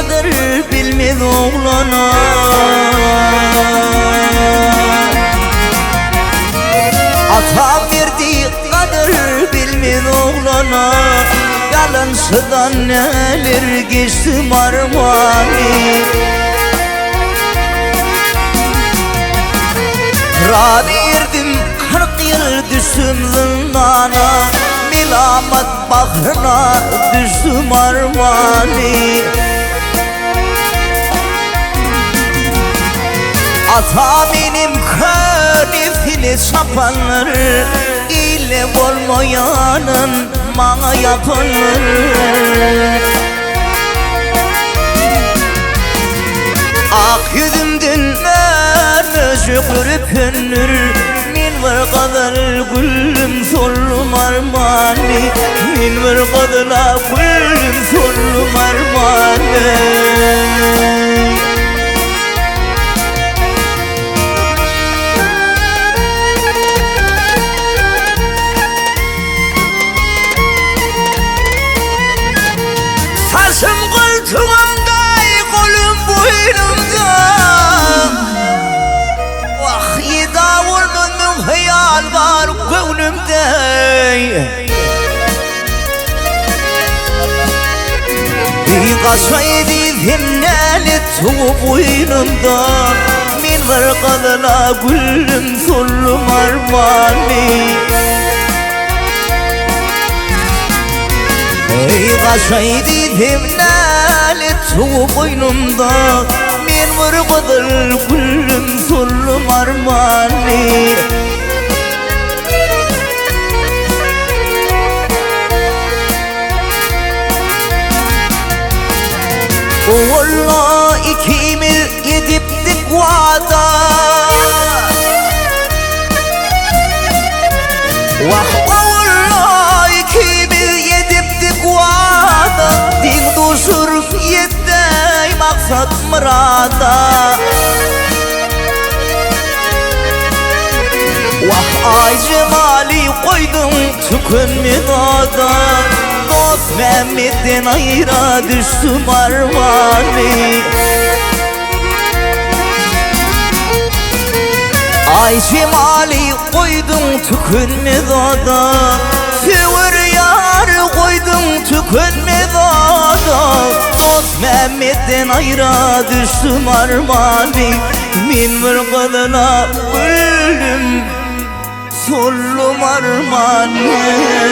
kader bilmez oğlana. Ata verdiği kader bilmez oğlana. Yalansıdan neler geçtim armani. Rabi erdim 40 yıl düştüm zindana. Melamet bahrına düştüm armani. Ata benim könifini sapanlar, ile olmayanın bana yapanlar. Ak yüzümdün özü kürpünür, min var kadar gülüm sollum armani. Min var kadar gülüm sollum armani. Saçım koltuğumda, kolum boynumda. Vahyi davulunun hayal var gönlümde. Bir kasaydı zimneli tuğ boynumda. Min var kadına gülüm sollum armani. Ey kaşaydı demnali tuğ boynumda. Men var kadar gülüm sollum armani. Oğullah ikimiz ediptik vada. Vah oğullah ikimiz ediptik vada. Din duşur yettey maksat mırada. Vah ay cemali koydum tükünmez ada. Dost Mehmet'ten ayıra düştüm armani. Ay cemali koydum tükünmez ada. Sever yar koydum tükünmez ada. Dost Mehmet'ten ayıra düştüm armani. Min bir kadına gülüm sollum armani.